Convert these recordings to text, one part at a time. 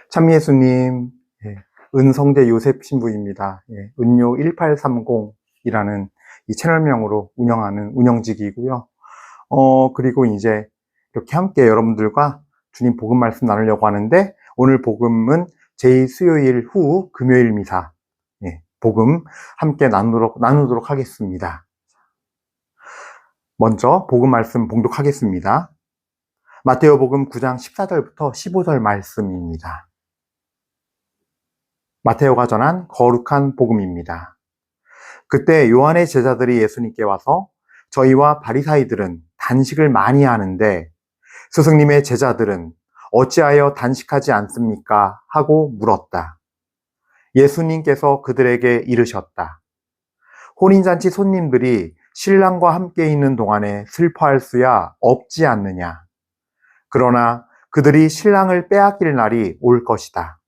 참예수님, 은성대 요셉 신부입니다. 은요 1830이라는 이 채널명으로 운영하는 운영직이고요. 그리고 이제 이렇게 함께 여러분들과 주님 복음 말씀 나누려고 하는데, 오늘 복음은 제2수요일 후 금요일 미사, 복음 함께 나누도록 하겠습니다. 먼저 복음 말씀 봉독하겠습니다. 마테오 복음 9장 14절부터 15절 말씀입니다. 마테오가 전한 거룩한 복음입니다. 그때 요한의 제자들이 예수님께 와서 저희와 바리사이들은 단식을 많이 하는데 스승님의 제자들은 어찌하여 단식하지 않습니까? 하고 물었다. 예수님께서 그들에게 이르셨다. 혼인잔치 손님들이 신랑과 함께 있는 동안에 슬퍼할 수야 없지 않느냐. 그러나 그들이 신랑을 빼앗길 날이 올 것이다.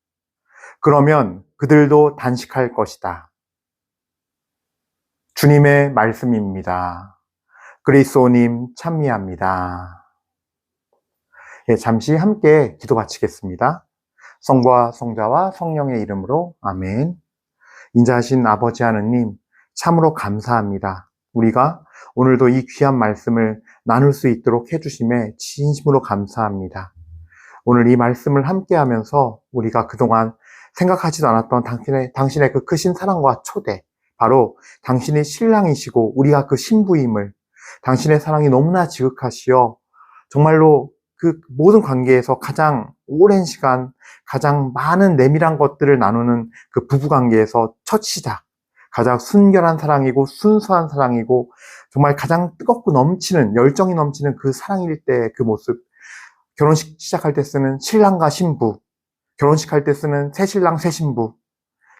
그러면 그들도 단식할 것이다. 주님의 말씀입니다. 그리스도님 찬미합니다. 잠시 함께 기도 바치겠습니다. 성부와 성자와 성령의 이름으로 아멘. 인자하신 아버지 하느님, 참으로 감사합니다. 우리가 오늘도 이 귀한 말씀을 나눌 수 있도록 해주심에 진심으로 감사합니다. 오늘 이 말씀을 함께 하면서 우리가 그동안 생각하지도 않았던 당신의 그 크신 사랑과 초대, 바로 당신의 신랑이시고 우리가 그 신부임을, 당신의 사랑이 너무나 지극하시어 정말로 그 모든 관계에서 가장 오랜 시간, 가장 많은 내밀한 것들을 나누는 그 부부관계에서 첫 시작, 가장 순결한 사랑이고 순수한 사랑이고 정말 가장 뜨겁고 넘치는, 열정이 넘치는 그 사랑일 때 그 모습, 결혼식 시작할 때 쓰는 신랑과 신부, 결혼식 할 때 쓰는 새신랑 새신부,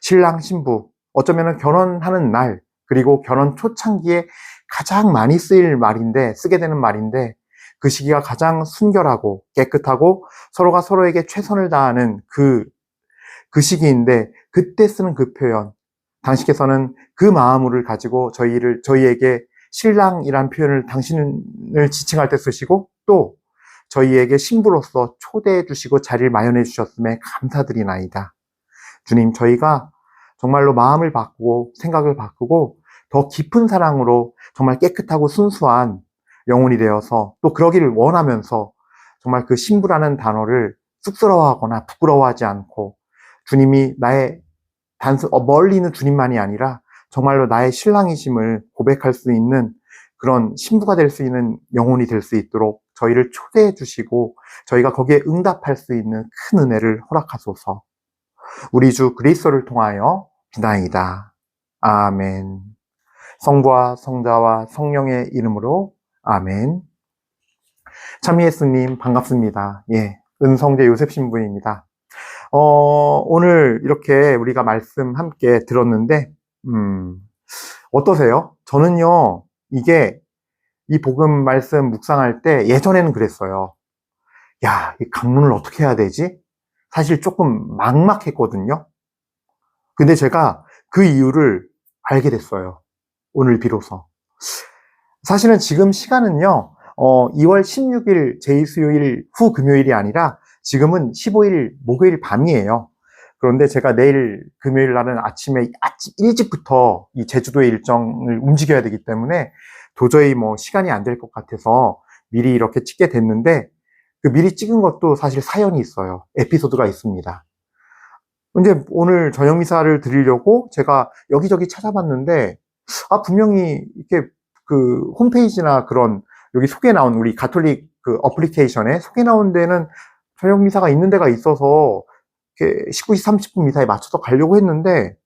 신랑 신부, 어쩌면 결혼하는 날, 그리고 결혼 초창기에 가장 많이 쓰게 되는 말인데, 그 시기가 가장 순결하고 깨끗하고 서로가 서로에게 최선을 다하는 그 시기인데, 그때 쓰는 그 표현, 당신께서는 그 마음을 가지고 저희에게 신랑이란 표현을 당신을 지칭할 때 쓰시고, 또 저희에게 신부로서 초대해 주시고 자리를 마련해 주셨음에 감사드리나이다. 주님, 저희가 정말로 마음을 바꾸고 생각을 바꾸고 더 깊은 사랑으로 정말 깨끗하고 순수한 영혼이 되어서 또 그러기를 원하면서 정말 그 신부라는 단어를 쑥스러워하거나 부끄러워하지 않고, 주님이 나의 멀리 있는 주님만이 아니라 정말로 나의 신랑이심을 고백할 수 있는 그런 신부가 될 수 있는 영혼이 될 수 있도록 저희를 초대해 주시고 저희가 거기에 응답할 수 있는 큰 은혜를 허락하소서. 우리 주 그리스도를 통하여 비나이다. 아멘. 성부와 성자와 성령의 이름으로 아멘. 참예수님 반갑습니다. 은성대 요셉 신부입니다. 오늘 이렇게 우리가 말씀 함께 들었는데 어떠세요? 저는요, 이 복음 말씀 묵상할 때 예전에는 그랬어요. 야, 이 강론을 어떻게 해야 되지? 사실 조금 막막했거든요. 근데 제가 그 이유를 알게 됐어요. 오늘 비로소. 사실은 지금 시간은요, 2월 16일 제2수요일 후 금요일이 아니라 지금은 15일 목요일 밤이에요. 그런데 제가 내일 금요일 날은 아침 일찍부터 이 제주도의 일정을 움직여야 되기 때문에 도저히 시간이 안 될 것 같아서 미리 이렇게 찍게 됐는데, 그 미리 찍은 것도 사실 사연이 있어요. 에피소드가 있습니다. 근데 오늘 저녁 미사를 드리려고 제가 여기저기 찾아봤는데, 분명히 이렇게 그 홈페이지나 그런 여기 소개 나온 우리 가톨릭 그 어플리케이션에 소개 나온 데는 저녁 미사가 있는 데가 있어서 19시 30분 미사에 맞춰서 가려고 했는데,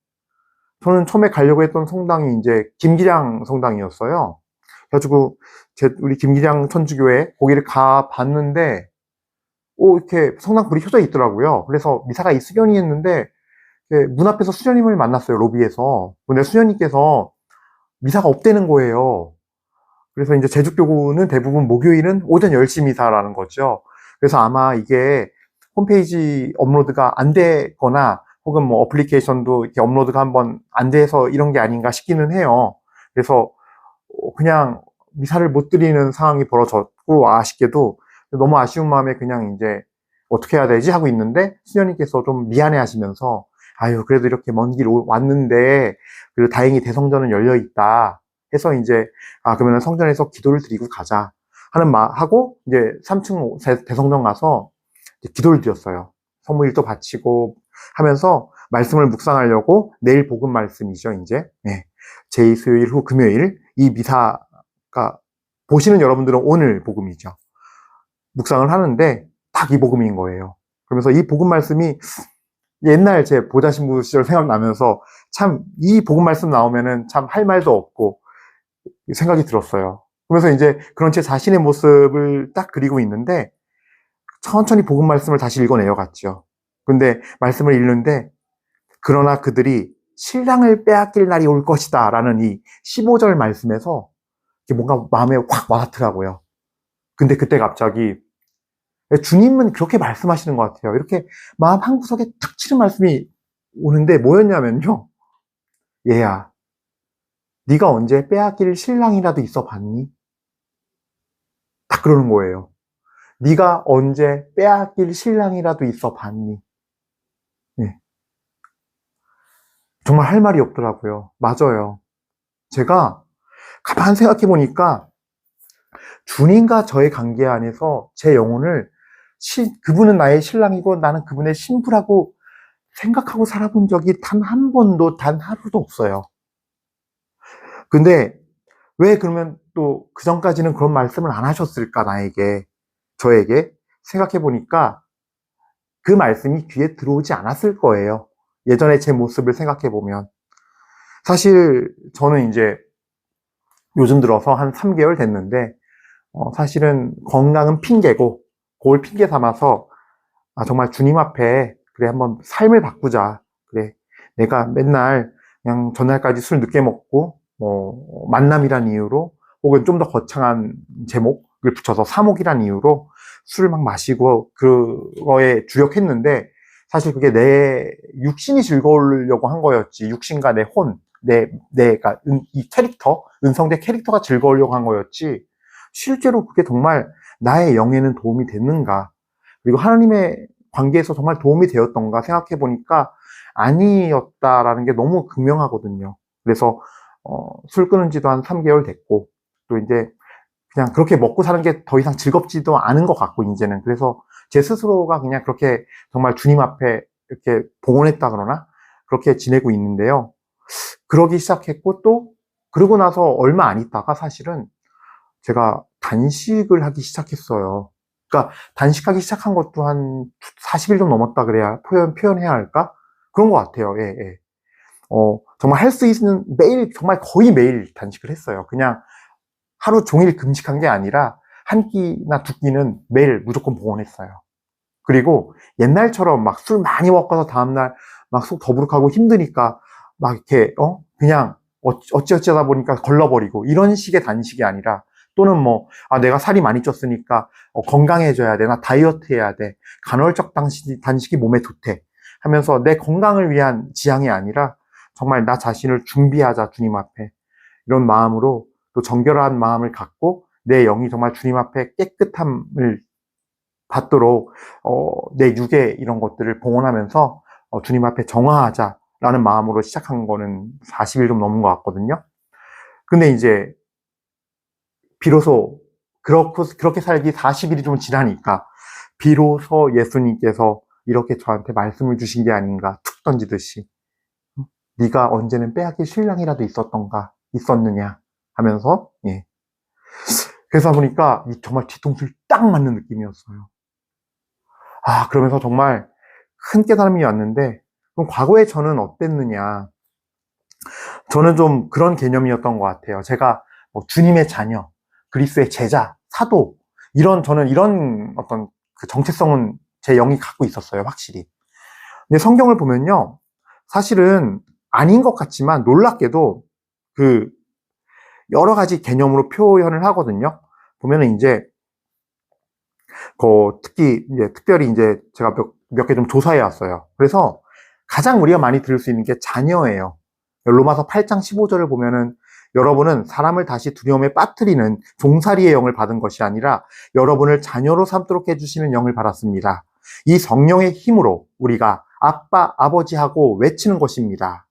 저는 처음에 가려고 했던 성당이 이제 김기량 성당이었어요. 그래가지고 우리 김기량 천주교회 거기를 가 봤는데 이렇게 성당 불이 켜져 있더라고요. 그래서 미사가 있으려니 했는데 문 앞에서 수녀님을 만났어요, 로비에서. 근데 수녀님께서 미사가 없다는 거예요. 그래서 이제 제주교구는 대부분 목요일은 오전 10시 미사라는 거죠. 그래서 아마 이게 홈페이지 업로드가 안 되거나 혹은 어플리케이션도 이렇게 업로드가 한번 안 돼서 이런 게 아닌가 싶기는 해요. 그래서 그냥 미사를 못 드리는 상황이 벌어졌고, 아쉽게도 너무 아쉬운 마음에 그냥 이제 어떻게 해야 되지 하고 있는데, 수녀님께서 좀 미안해 하시면서, 아유, 그래도 이렇게 먼 길 왔는데, 그래도 다행히 대성전은 열려 있다 해서 이제, 그러면 성전에서 기도를 드리고 가자 하고, 이제 3층 대성전 가서 기도를 드렸어요. 성물일도 바치고 하면서 말씀을 묵상하려고, 내일 복음 말씀이죠, 이제. 네. 제2수요일 후 금요일, 이 미사가, 보시는 여러분들은 오늘 복음이죠. 묵상을 하는데, 딱 이 복음인 거예요. 그러면서 이 복음 말씀이 옛날 제 보좌신부 시절 생각나면서, 참, 이 복음 말씀 나오면은 참 할 말도 없고, 생각이 들었어요. 그러면서 이제 그런 제 자신의 모습을 딱 그리고 있는데, 천천히 복음 말씀을 다시 읽어내려 갔죠. 근데 말씀을 읽는데, 그러나 그들이 신랑을 빼앗길 날이 올 것이다 라는 이 15절 말씀에서 뭔가 마음에 확 와닿더라고요. 근데 그때 갑자기 주님은 그렇게 말씀하시는 것 같아요. 이렇게 마음 한구석에 탁 치는 말씀이 오는데 뭐였냐면요. 얘야, 네가 언제 빼앗길 신랑이라도 있어 봤니? 딱 그러는 거예요. 네가 언제 빼앗길 신랑이라도 있어 봤니? 네. 정말 할 말이 없더라고요. 맞아요. 제가 가만 생각해 보니까 주님과 저의 관계 안에서 제 영혼을 그분은 나의 신랑이고 나는 그분의 신부라고 생각하고 살아본 적이 단 한 번도, 단 하루도 없어요. 근데 왜 그러면 또 그 전까지는 그런 말씀을 안 하셨을까, 나에게, 저에게? 생각해 보니까 그 말씀이 귀에 들어오지 않았을 거예요. 예전에 제 모습을 생각해 보면. 사실 저는 이제 요즘 들어서 한 3개월 됐는데, 사실은 건강은 핑계고, 그걸 핑계 삼아서, 정말 주님 앞에, 그래, 한번 삶을 바꾸자. 그래, 내가 맨날 그냥 전날까지 술 늦게 먹고, 만남이란 이유로, 혹은 좀 더 거창한 제목을 붙여서 사목이란 이유로 술을 막 마시고, 그거에 주력했는데, 사실 그게 내 육신이 즐거우려고 한 거였지. 육신과 내 혼, 내가, 이 캐릭터, 은성대 캐릭터가 즐거우려고 한 거였지. 실제로 그게 정말 나의 영에는 도움이 됐는가? 그리고 하나님의 관계에서 정말 도움이 되었던가 생각해 보니까 아니었다라는 게 너무 극명하거든요. 그래서 술 끊은 지도 한 3개월 됐고, 또 이제 그냥 그렇게 먹고 사는 게 더 이상 즐겁지도 않은 것 같고, 이제는. 그래서 제 스스로가 그냥 그렇게 정말 주님 앞에 이렇게 봉헌했다 그러나? 그렇게 지내고 있는데요. 그러기 시작했고, 또 그러고 나서 얼마 안 있다가 사실은 제가 단식을 하기 시작했어요. 그러니까 단식하기 시작한 것도 한 40일 좀 넘었다 그래야 표현해야 할까? 그런 것 같아요. 예, 예. 정말 할 수 있는, 매일, 정말 거의 매일 단식을 했어요. 그냥 하루 종일 금식한 게 아니라 한 끼나 두 끼는 매일 무조건 봉헌했어요. 그리고 옛날처럼 막 술 많이 먹어서 다음날 막 속 더부룩하고 힘드니까 막 이렇게, 그냥 어찌어찌하다 보니까 걸러버리고 이런 식의 단식이 아니라, 또는 내가 살이 많이 쪘으니까 건강해져야 돼. 나 다이어트 해야 돼. 간헐적 단식이 몸에 좋대. 하면서 내 건강을 위한 지향이 아니라 정말 나 자신을 준비하자, 주님 앞에. 이런 마음으로, 또 정결한 마음을 갖고 내 영이 정말 주님 앞에 깨끗함을 받도록 내 육의 이런 것들을 봉헌하면서 주님 앞에 정화하자라는 마음으로 시작한 거는 40일 좀 넘은 것 같거든요. 근데 이제 비로소 그렇게 살기 40일이 좀 지나니까 비로소 예수님께서 이렇게 저한테 말씀을 주신 게 아닌가, 툭 던지듯이. 네가 언제는 빼앗길 신랑이라도 있었느냐 하면서, 예. 그래서 보니까 정말 뒤통수를 딱 맞는 느낌이었어요. 그러면서 정말 큰 깨달음이 왔는데, 그럼 과거에 저는 어땠느냐. 저는 좀 그런 개념이었던 것 같아요. 제가 주님의 자녀, 그리스도의 제자, 사도, 저는 이런 어떤 그 정체성은 제 영이 갖고 있었어요, 확실히. 근데 성경을 보면요, 사실은 아닌 것 같지만 놀랍게도 그 여러 가지 개념으로 표현을 하거든요. 보면은 이제 특별히 이제 제가 몇 개 좀 조사해 왔어요. 그래서 가장 우리가 많이 들을 수 있는 게 자녀예요. 로마서 8장 15절을 보면은 여러분은 사람을 다시 두려움에 빠뜨리는 종살이의 영을 받은 것이 아니라 여러분을 자녀로 삼도록 해주시는 영을 받았습니다. 이 성령의 힘으로 우리가 아빠, 아버지하고 외치는 것입니다.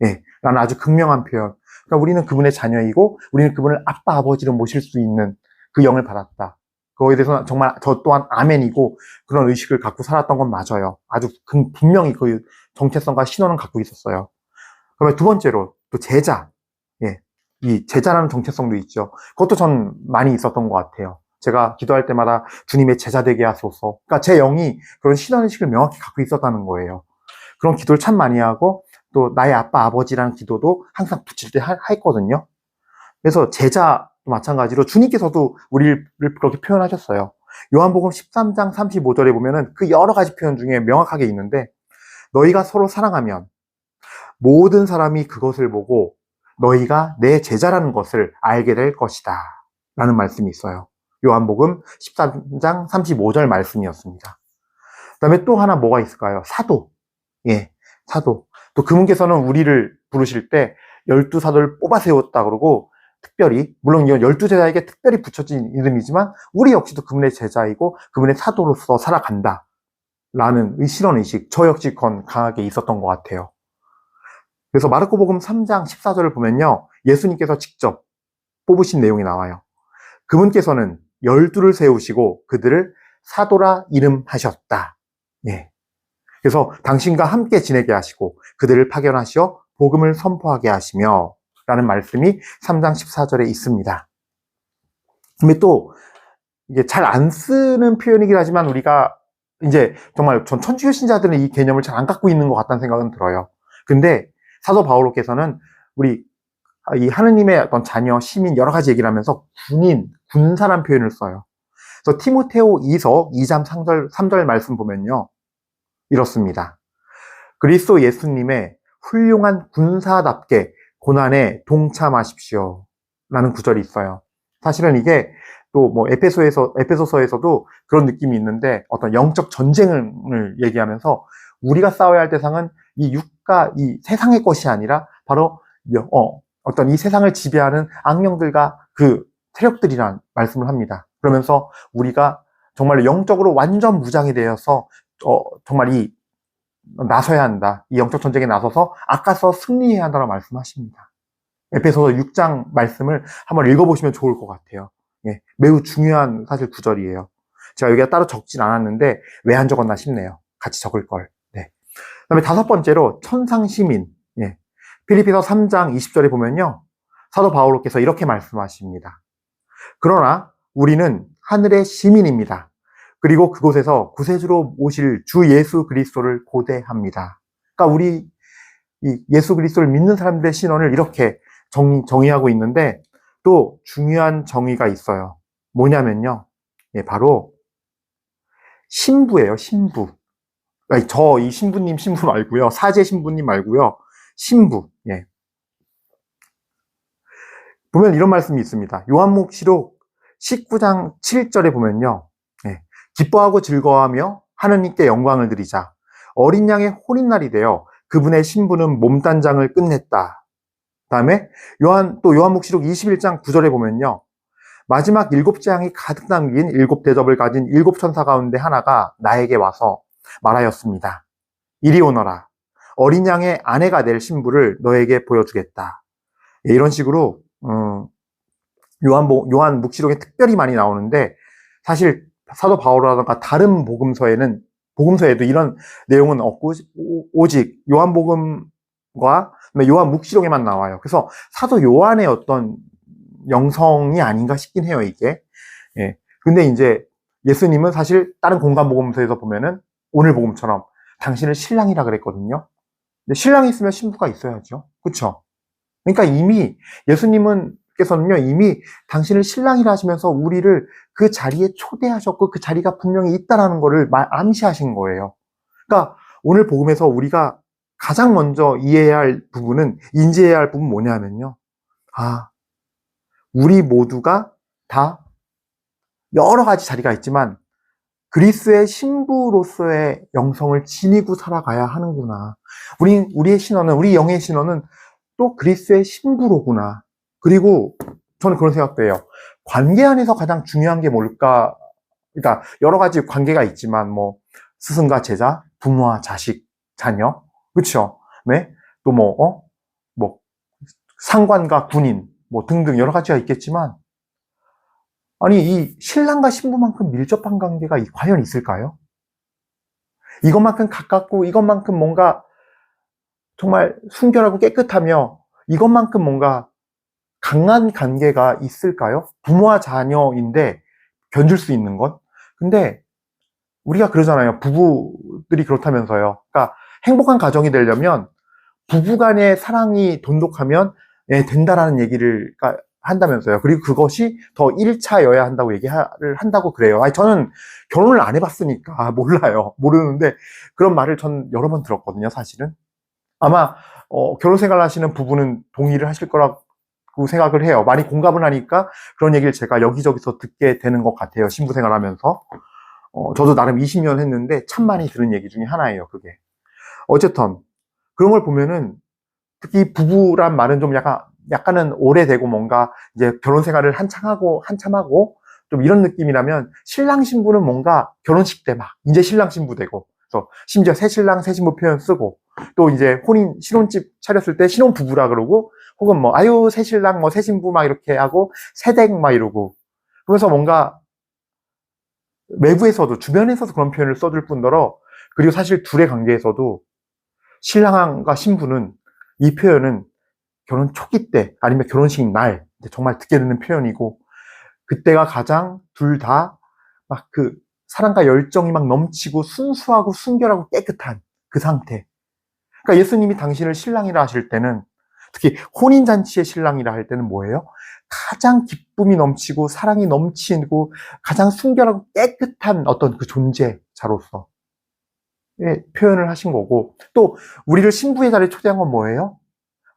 예, 라는 아주 극명한 표현. 그러니까 우리는 그분의 자녀이고 우리는 그분을 아빠, 아버지로 모실 수 있는 그 영을 받았다. 그거에 대해서는 정말 저 또한 아멘이고 그런 의식을 갖고 살았던 건 맞아요. 아주 분명히 그 정체성과 신원은 갖고 있었어요. 그러면 두 번째로 또 제자. 예, 이 제자라는 정체성도 있죠. 그것도 전 많이 있었던 것 같아요. 제가 기도할 때마다 주님의 제자 되게 하소서. 그러니까 제 영이 그런 신앙의식을 명확히 갖고 있었다는 거예요. 그런 기도를 참 많이 하고 또 나의 아빠, 아버지라는 기도도 항상 붙일 때 했거든요. 그래서 제자도 마찬가지로 주님께서도 우리를 그렇게 표현하셨어요. 요한복음 13장 35절에 보면은 그 여러 가지 표현 중에 명확하게 있는데 너희가 서로 사랑하면 모든 사람이 그것을 보고 너희가 내 제자라는 것을 알게 될 것이다. 라는 말씀이 있어요. 요한복음 13장 35절 말씀이었습니다. 그 다음에 또 하나 뭐가 있을까요? 사도. 예, 사도. 또 그분께서는 우리를 부르실 때 12사도를 뽑아 세웠다 그러고 특별히, 물론 이건 12제자에게 특별히 붙여진 이름이지만 우리 역시도 그분의 제자이고 그분의 사도로서 살아간다. 라는 실현의식, 저 역시 그건 강하게 있었던 것 같아요. 그래서 마르코복음 3장 14절을 보면요. 예수님께서 직접 뽑으신 내용이 나와요. 그분께서는 12를 세우시고 그들을 사도라 이름하셨다. 예. 그래서 당신과 함께 지내게 하시고 그들을 파견하시어 복음을 선포하게 하시며 라는 말씀이 3장 14절에 있습니다. 근데 또 이게 잘 안 쓰는 표현이긴 하지만 우리가 이제 정말 전 천주교 신자들은 이 개념을 잘 안 갖고 있는 것 같다는 생각은 들어요. 근데 사도 바오로께서는 우리 이 하느님의 어떤 자녀, 시민 여러 가지 얘기를 하면서 군사란 표현을 써요. 그래서 티모테오 2서 2장 3절 말씀 보면요. 이렇습니다. 그리스도 예수님의 훌륭한 군사답게 고난에 동참하십시오. 라는 구절이 있어요. 사실은 이게 또 뭐 에페소서에서도 그런 느낌이 있는데 어떤 영적 전쟁을 얘기하면서 우리가 싸워야 할 대상은 이 육과 이 세상의 것이 아니라 바로 어떤 이 세상을 지배하는 악령들과 그 세력들이란 말씀을 합니다. 그러면서 우리가 정말 영적으로 완전 무장이 되어서 정말 나서야 한다. 이 영적 전쟁에 나서서 아까서 승리해야 한다고 말씀하십니다. 에페소서 6장 말씀을 한번 읽어보시면 좋을 것 같아요. 예, 매우 중요한 사실 구절이에요. 제가 여기가 따로 적진 않았는데 왜 안 적었나 싶네요. 같이 적을 걸. 네. 그다음에 다섯 번째로 천상시민. 예. 필리피서 3장 20절에 보면요. 사도 바오로께서 이렇게 말씀하십니다. 그러나 우리는 하늘의 시민입니다. 그리고 그곳에서 구세주로 오실 주 예수 그리스도를 고대합니다. 그러니까 우리 이 예수 그리스도를 믿는 사람들의 신원을 이렇게 정의하고 있는데 또 중요한 정의가 있어요. 뭐냐면요. 예, 바로 신부예요, 신부. 이 신부님 신부 말고요. 사제 신부님 말고요. 신부. 예. 보면 이런 말씀이 있습니다. 요한복음시록 19장 7절에 보면요. 예. 기뻐하고 즐거워하며 하느님께 영광을 드리자. 어린 양의 혼인날이 되어 그분의 신부는 몸단장을 끝냈다. 다음에 요한복음시록 21장 9절에 보면요. 마지막 7째 양이 가득 담긴 7대접을 가진 7천사 가운데 하나가 나에게 와서 말하였습니다. 이리 오너라. 어린 양의 아내가 될 신부를 너에게 보여주겠다. 예, 이런 식으로 요한복음시록에 특별히 많이 나오는데 사실 사도 바오로라든가 다른 복음서에도 이런 내용은 없고 오직 요한복음과 요한묵시록에만 나와요. 그래서 사도 요한의 어떤 영성이 아닌가 싶긴 해요, 이게. 예. 근데 이제 예수님은 사실 다른 공간복음서에서 보면은 오늘 복음처럼 당신을 신랑이라 그랬거든요. 근데 신랑이 있으면 신부가 있어야죠. 그쵸? 그러니까 이미 예수님께서는요, 이미 당신을 신랑이라 하시면서 우리를 그 자리에 초대하셨고 그 자리가 분명히 있다라는 거를 암시하신 거예요. 그러니까 오늘 복음에서 우리가 가장 먼저 이해해야 할 부분은, 인지해야 할 부분은 뭐냐면요. 우리 모두가 다 여러 가지 자리가 있지만 그리스도의 신부로서의 영성을 지니고 살아가야 하는구나. 우리의 신원은, 우리 영의 신원은 또 그리스도의 신부로구나. 그리고 저는 그런 생각도 해요. 관계 안에서 가장 중요한 게 뭘까? 그러니까 여러 가지 관계가 있지만 뭐 스승과 제자, 부모와 자식, 자녀, 그렇죠? 네? 또 뭐 상관과 군인, 뭐 등등 여러 가지가 있겠지만 아니 이 신랑과 신부만큼 밀접한 관계가 과연 있을까요? 이것만큼 가깝고 이것만큼 뭔가 정말 순결하고 깨끗하며 이것만큼 뭔가 강한 관계가 있을까요? 부모와 자녀인데 견줄 수 있는 것? 근데 우리가 그러잖아요. 부부들이 그렇다면서요. 그러니까 행복한 가정이 되려면 부부간의 사랑이 돈독하면 된다라는 얘기를 한다면서요. 그리고 그것이 더 1차여야 한다고 얘기를 한다고 그래요. 아니, 저는 결혼을 안 해봤으니까 몰라요. 모르는데 그런 말을 전 여러 번 들었거든요, 사실은. 아마 결혼 생활 하시는 부부는 동의를 하실 거라고 생각을 해요. 많이 공감을 하니까 그런 얘기를 제가 여기저기서 듣게 되는 것 같아요. 신부 생활하면서. 저도 나름 20년 했는데 참 많이 들은 얘기 중에 하나예요, 그게. 어쨌든 그런 걸 보면은 특히 부부란 말은 좀 약간은 오래되고 뭔가 이제 결혼 생활을 한참 하고 좀 이런 느낌이라면 신랑 신부는 뭔가 결혼식 때 막 이제 신랑 신부 되고 그래서 심지어 새 신랑 새 신부 표현 쓰고 또 이제 신혼집 차렸을 때 신혼 부부라 그러고 혹은 뭐 아유 새 신랑 뭐 새 신부 막 이렇게 하고 새댁 막 이러고 그래서 뭔가 외부에서도 주변에서도 그런 표현을 써줄 뿐더러 그리고 사실 둘의 관계에서도 신랑과 신부는 이 표현은 결혼 초기 때 아니면 결혼식 날 정말 듣게 되는 표현이고 그때가 가장 둘 다 막 그 사랑과 열정이 막 넘치고 순수하고 순결하고 깨끗한 그 상태. 그러니까 예수님이 당신을 신랑이라 하실 때는 특히 혼인잔치의 신랑이라 할 때는 뭐예요? 가장 기쁨이 넘치고 사랑이 넘치고 가장 순결하고 깨끗한 어떤 그 존재자로서 표현을 하신 거고 또 우리를 신부의 자리에 초대한 건 뭐예요?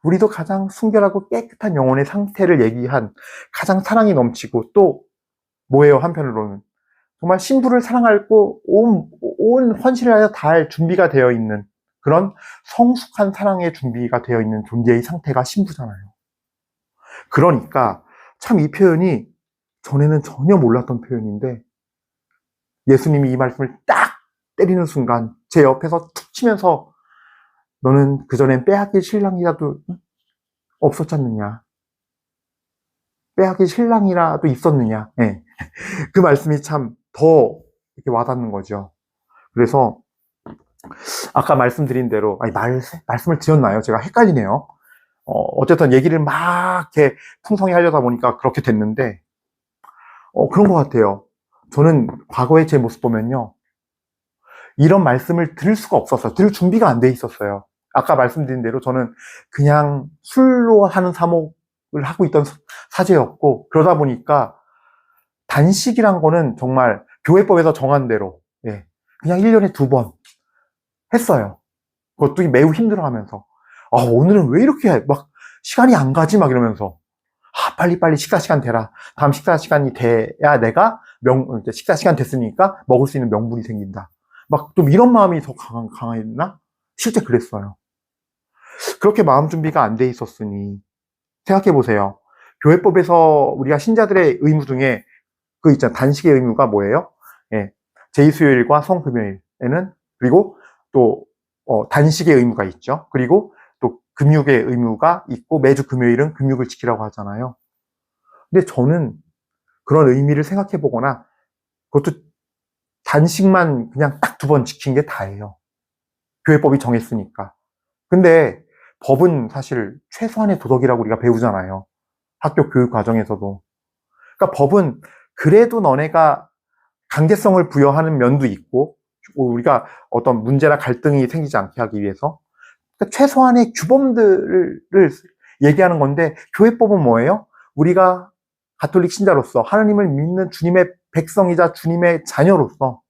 우리도 가장 순결하고 깨끗한 영혼의 상태를 얘기한 가장 사랑이 넘치고 또 뭐예요? 한편으로는 정말 신부를 사랑하고 온 헌신을 하여 다할 준비가 되어 있는 그런 성숙한 사랑의 준비가 되어 있는 존재의 상태가 신부잖아요. 그러니까 참 이 표현이 전에는 전혀 몰랐던 표현인데 예수님이 이 말씀을 딱 때리는 순간 제 옆에서 툭 치면서 너는 그전엔 빼앗길 신랑이라도 없었잖느냐. 빼앗길 신랑이라도 있었느냐. 네. 그 말씀이 참 더 이렇게 와닿는 거죠. 그래서 아까 말씀드린 대로 말씀을 드렸나요? 제가 헷갈리네요. 어쨌든 얘기를 막 이렇게 풍성히 하려다 보니까 그렇게 됐는데 그런 것 같아요. 저는 과거의 제 모습 보면요. 이런 말씀을 들을 수가 없었어요. 들을 준비가 안 돼 있었어요. 아까 말씀드린 대로 저는 그냥 술로 하는 사목을 하고 있던 사제였고 그러다 보니까 단식이란 거는 정말 교회법에서 정한 대로 그냥 1년에 2번 했어요. 그것도 매우 힘들어하면서 오늘은 왜 이렇게 막 시간이 안 가지 막 이러면서 빨리빨리 식사 시간 되라. 다음 식사 시간이 돼야 내가 이제 식사 시간 됐으니까 먹을 수 있는 명분이 생긴다. 막 좀 이런 마음이 더 강했나? 실제 그랬어요. 그렇게 마음 준비가 안 돼 있었으니 생각해 보세요. 교회법에서 우리가 신자들의 의무 중에 그 있잖아. 단식의 의무가 뭐예요? 제2수요일과 성금요일에는 그리고 또 단식의 의무가 있죠. 그리고 또 금육의 의무가 있고 매주 금요일은 금육을 지키라고 하잖아요. 근데 저는 그런 의미를 생각해 보거나 그것도 단식만 그냥 딱 2번 지킨 게 다예요. 교회법이 정했으니까. 근데 법은 사실 최소한의 도덕이라고 우리가 배우잖아요. 학교 교육 과정에서도. 그러니까 법은 그래도 너네가 강제성을 부여하는 면도 있고 우리가 어떤 문제나 갈등이 생기지 않게 하기 위해서 그러니까 최소한의 규범들을 얘기하는 건데 교회법은 뭐예요? 우리가 가톨릭 신자로서 하나님을 믿는 주님의 백성이자 주님의 자녀로서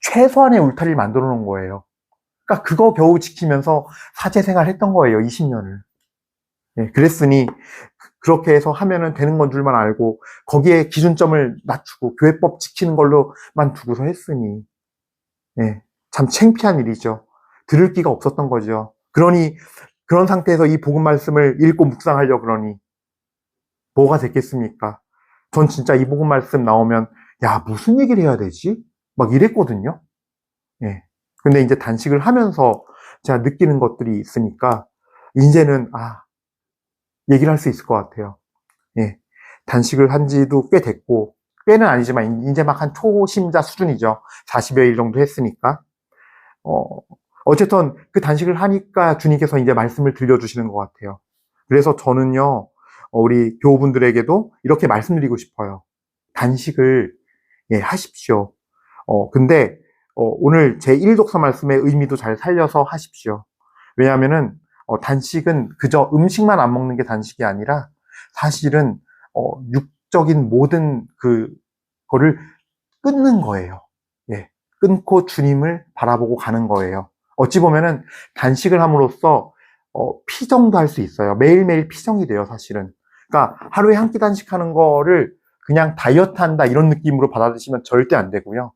최소한의 울타리를 만들어 놓은 거예요. 그러니까 그거 겨우 지키면서 사제 생활 했던 거예요. 20년을. 그랬으니 그렇게 해서 하면은 되는 건 줄만 알고 거기에 기준점을 낮추고 교회법 지키는 걸로만 두고서 했으니 참 창피한 일이죠. 들을 기가 없었던 거죠. 그러니 그런 상태에서 이 복음 말씀을 읽고 묵상하려 그러니 뭐가 됐겠습니까? 전 진짜 이 복음 말씀 나오면 야, 무슨 얘기를 해야 되지? 막 이랬거든요. 예. 근데 이제 단식을 하면서 제가 느끼는 것들이 있으니까 이제는 얘기를 할 수 있을 것 같아요. 예. 단식을 한 지도 꽤 됐고, 꽤는 아니지만 이제 막 한 초심자 수준이죠. 40여 일 정도 했으니까. 어쨌든 그 단식을 하니까 주님께서 이제 말씀을 들려주시는 것 같아요. 그래서 저는요, 우리 교우분들에게도 이렇게 말씀드리고 싶어요. 단식을 하십시오. 근데 오늘 제 1독서 말씀의 의미도 잘 살려서 하십시오. 왜냐하면은 단식은 그저 음식만 안 먹는 게 단식이 아니라 사실은 육적인 모든 그거를 끊는 거예요. 예, 끊고 주님을 바라보고 가는 거예요. 어찌 보면은 단식을 함으로써 피정도 할 수 있어요. 매일매일 피정이 돼요, 사실은. 그러니까 하루에 한 끼 단식하는 거를 그냥 다이어트 한다 이런 느낌으로 받아들이시면 절대 안 되고요.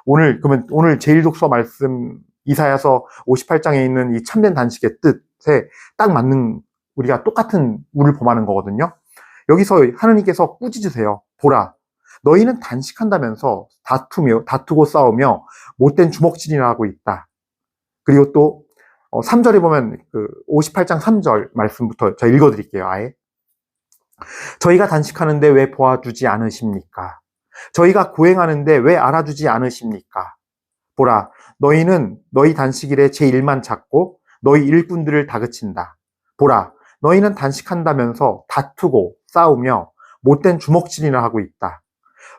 그러면 오늘 제1독서 말씀 이사야서 58장에 있는 이 참된 단식의 뜻에 딱 맞는 우리가 똑같은 우를 범하는 거거든요. 여기서 하나님께서 꾸짖으세요. 보라, 너희는 단식한다면서 다투고 싸우며 못된 주먹질이나 하고 있다. 그리고 또 3절에 보면 58장 3절 말씀부터 제가 읽어드릴게요. 아예. 저희가 단식하는데 왜 보아주지 않으십니까? 저희가 고행하는데 왜 알아주지 않으십니까? 보라, 너희는 너희 단식일에 제 일만 찾고 너희 일꾼들을 다그친다. 보라, 너희는 단식한다면서 다투고 싸우며 못된 주먹질이나 하고 있다.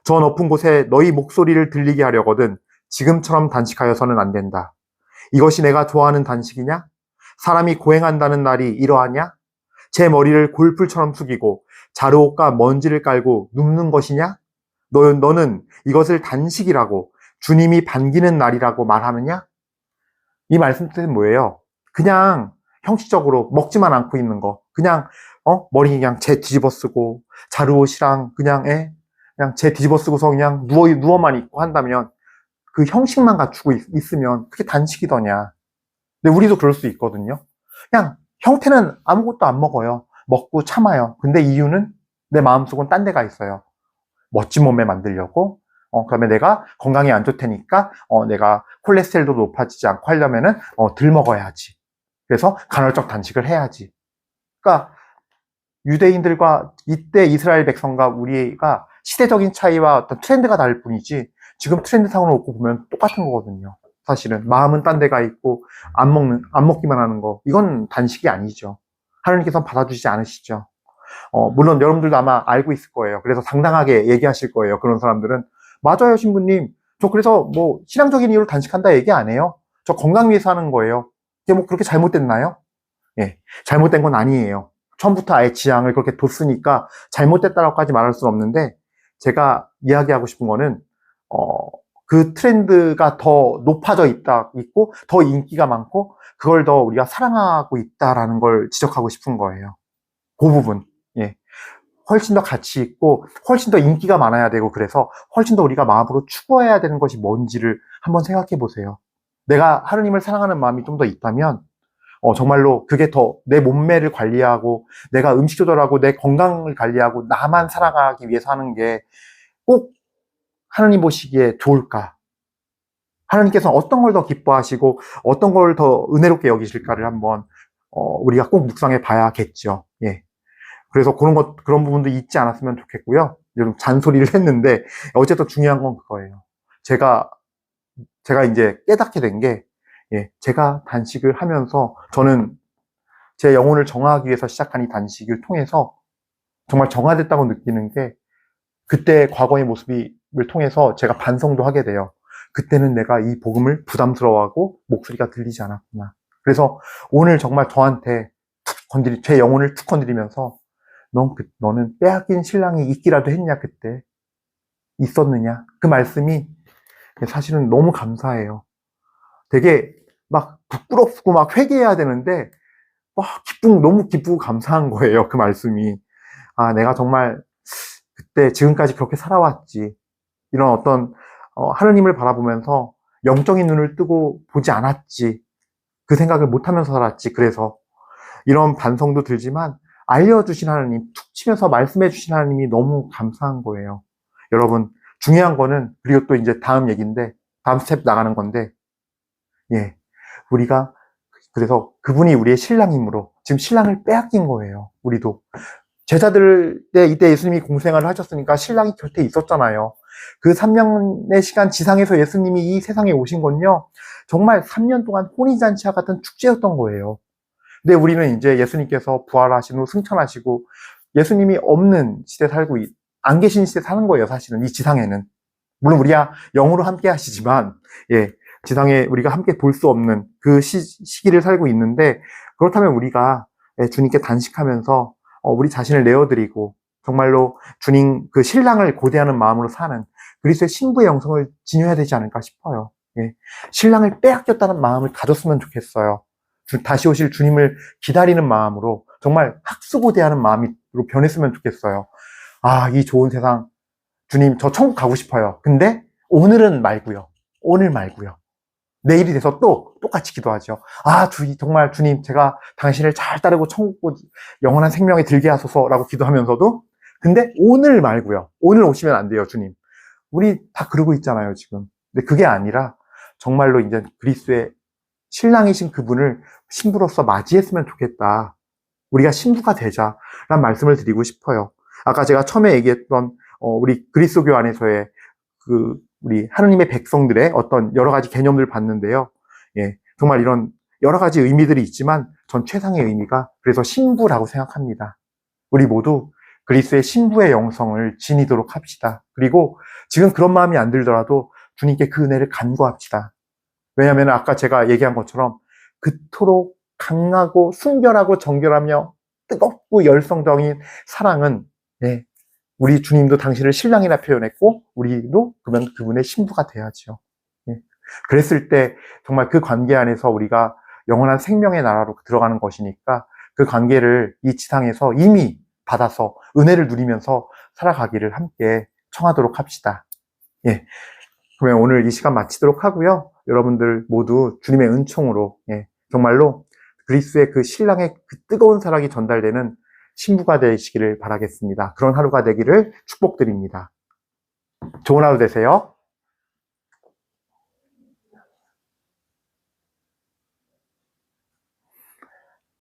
저 높은 곳에 너희 목소리를 들리게 하려거든 지금처럼 단식하여서는 안 된다. 이것이 내가 좋아하는 단식이냐? 사람이 고행한다는 날이 이러하냐? 제 머리를 골풀처럼 숙이고 자루옷과 먼지를 깔고 눕는 것이냐? 너는 이것을 단식이라고 주님이 반기는 날이라고 말하느냐? 이 말씀 뜻은 뭐예요? 그냥 형식적으로 먹지만 않고 있는 거. 그냥 머리 그냥 재 뒤집어 쓰고 자루옷이랑 그냥 재 뒤집어 쓰고서 그냥 누워만 있고 한다면 그 형식만 갖추고 있으면 그게 단식이더냐. 근데 우리도 그럴 수 있거든요. 그냥 형태는 아무것도 안 먹어요. 먹고 참아요. 근데 이유는 내 마음속은 딴 데가 있어요. 멋진 몸매 만들려고. 그다음에 내가 건강에 안 좋다니까 내가 콜레스테롤도 높아지지 않고 하려면은 덜 먹어야지. 그래서 간헐적 단식을 해야지. 그러니까 유대인들과 이때 이스라엘 백성과 우리가 시대적인 차이와 어떤 트렌드가 다를 뿐이지 지금 트렌드상으로 놓고 보면 똑같은 거거든요. 사실은 마음은 딴 데가 있고 안 먹기만 하는 거. 이건 단식이 아니죠. 하나님께서 받아주지 않으시죠. 물론 여러분들도 아마 알고 있을 거예요. 그래서 당당하게 얘기하실 거예요. 그런 사람들은 맞아요, 신부님. 저 그래서 뭐 신앙적인 이유로 단식한다 얘기 안 해요. 저 건강 위해서 하는 거예요. 이게 뭐 그렇게 잘못됐나요? 예, 잘못된 건 아니에요. 처음부터 아예 지향을 그렇게 뒀으니까 잘못됐다라고까지 말할 수는 없는데 제가 이야기하고 싶은 거는 그 트렌드가 더 높아져 있고 더 인기가 많고 그걸 더 우리가 사랑하고 있다라는 걸 지적하고 싶은 거예요. 그 부분. 예. 훨씬 더 가치 있고 훨씬 더 인기가 많아야 되고 그래서 훨씬 더 우리가 마음으로 추구해야 되는 것이 뭔지를 한번 생각해 보세요. 내가 하느님을 사랑하는 마음이 좀 더 있다면 정말로 그게 더 내 몸매를 관리하고 내가 음식 조절하고 내 건강을 관리하고 나만 살아가기 위해서 하는 게 꼭 하느님 보시기에 좋을까? 하나님께서는 어떤 걸 더 기뻐하시고 어떤 걸 더 은혜롭게 여기실까를 한번 우리가 꼭 묵상해 봐야겠죠. 예. 그래서 그런 부분도 잊지 않았으면 좋겠고요. 좀 잔소리를 했는데 어쨌든 중요한 건 그거예요. 제가 이제 깨닫게 된 게 제가 단식을 하면서 저는 제 영혼을 정화하기 위해서 시작한 이 단식을 통해서 정말 정화됐다고 느끼는 게 그때 과거의 모습을 통해서 제가 반성도 하게 돼요. 그때는 내가 이 복음을 부담스러워하고 목소리가 들리지 않았구나. 그래서 오늘 정말 저한테 제 영혼을 툭 건드리면서 너는 빼앗긴 신랑이 있기라도 했냐 그때? 있었느냐? 그 말씀이 사실은 너무 감사해요. 되게 막 부끄럽고 막 회개해야 되는데 너무 기쁘고 감사한 거예요. 그 말씀이. 내가 정말 그때 지금까지 그렇게 살아왔지. 이런 어떤 하느님을 바라보면서 영적인 눈을 뜨고 보지 않았지. 그 생각을 못하면서 살았지. 그래서 이런 반성도 들지만 알려주신 하나님, 툭 치면서 말씀해 주신 하나님이 너무 감사한 거예요. 여러분, 중요한 거는, 그리고 또 이제 다음 얘기인데, 다음 스텝 나가는 건데, 예, 우리가, 그래서 그분이 우리의 신랑이므로, 지금 신랑을 빼앗긴 거예요, 우리도. 제자들 때 이때 예수님이 공생활을 하셨으니까 신랑이 곁에 있었잖아요. 그 3년의 시간 지상에서 예수님이 이 세상에 오신 건요, 정말 3년 동안 혼인잔치와 같은 축제였던 거예요. 근데 우리는 이제 예수님께서 부활하신 후 승천하시고 예수님이 없는 시대 살고 안 계신 시대 사는 거예요, 사실은 이 지상에는. 물론 우리가 영으로 함께 하시지만 예, 지상에 우리가 함께 볼 수 없는 그 시기를 살고 있는데, 그렇다면 우리가 주님께 단식하면서 우리 자신을 내어드리고 정말로 주님 그 신랑을 고대하는 마음으로 사는 그리스도의 신부의 영성을 지녀야 되지 않을까 싶어요. 예, 신랑을 빼앗겼다는 마음을 가졌으면 좋겠어요. 다시 오실 주님을 기다리는 마음으로 정말 학수고대하는 마음으로 변했으면 좋겠어요. 아, 이 좋은 세상, 주님 저 천국 가고 싶어요. 근데 오늘은 말고요. 오늘 말고요. 내일이 돼서 또 똑같이 기도하죠. 아, 정말 주님, 제가 당신을 잘 따르고 천국 영원한 생명에 들게 하소서라고 기도하면서도, 근데 오늘 말고요. 오늘 오시면 안 돼요, 주님. 우리 다 그러고 있잖아요, 지금. 근데 그게 아니라 정말로 이제 그리스도의 신랑이신 그분을 신부로서 맞이했으면 좋겠다. 우리가 신부가 되자라는 말씀을 드리고 싶어요. 아까 제가 처음에 얘기했던 우리 그리스도교 안에서의 우리 하느님의 백성들의 어떤 여러 가지 개념들을 봤는데요. 예, 정말 이런 여러 가지 의미들이 있지만 전 최상의 의미가 그래서 신부라고 생각합니다. 우리 모두 그리스도의 신부의 영성을 지니도록 합시다. 그리고 지금 그런 마음이 안 들더라도 주님께 그 은혜를 간구합시다. 왜냐하면 아까 제가 얘기한 것처럼 그토록 강하고 순결하고 정결하며 뜨겁고 열성적인 사랑은 예, 우리 주님도 당신을 신랑이라 표현했고 우리도 그러면 그분의 신부가 돼야죠. 예. 그랬을 때 정말 그 관계 안에서 우리가 영원한 생명의 나라로 들어가는 것이니까 그 관계를 이 지상에서 이미 받아서 은혜를 누리면서 살아가기를 함께 청하도록 합시다. 예. 그러면 오늘 이 시간 마치도록 하고요. 여러분들 모두 주님의 은총으로 예, 정말로 그리스도의 그 신랑의 그 뜨거운 사랑이 전달되는 신부가 되시기를 바라겠습니다. 그런 하루가 되기를 축복드립니다. 좋은 하루 되세요.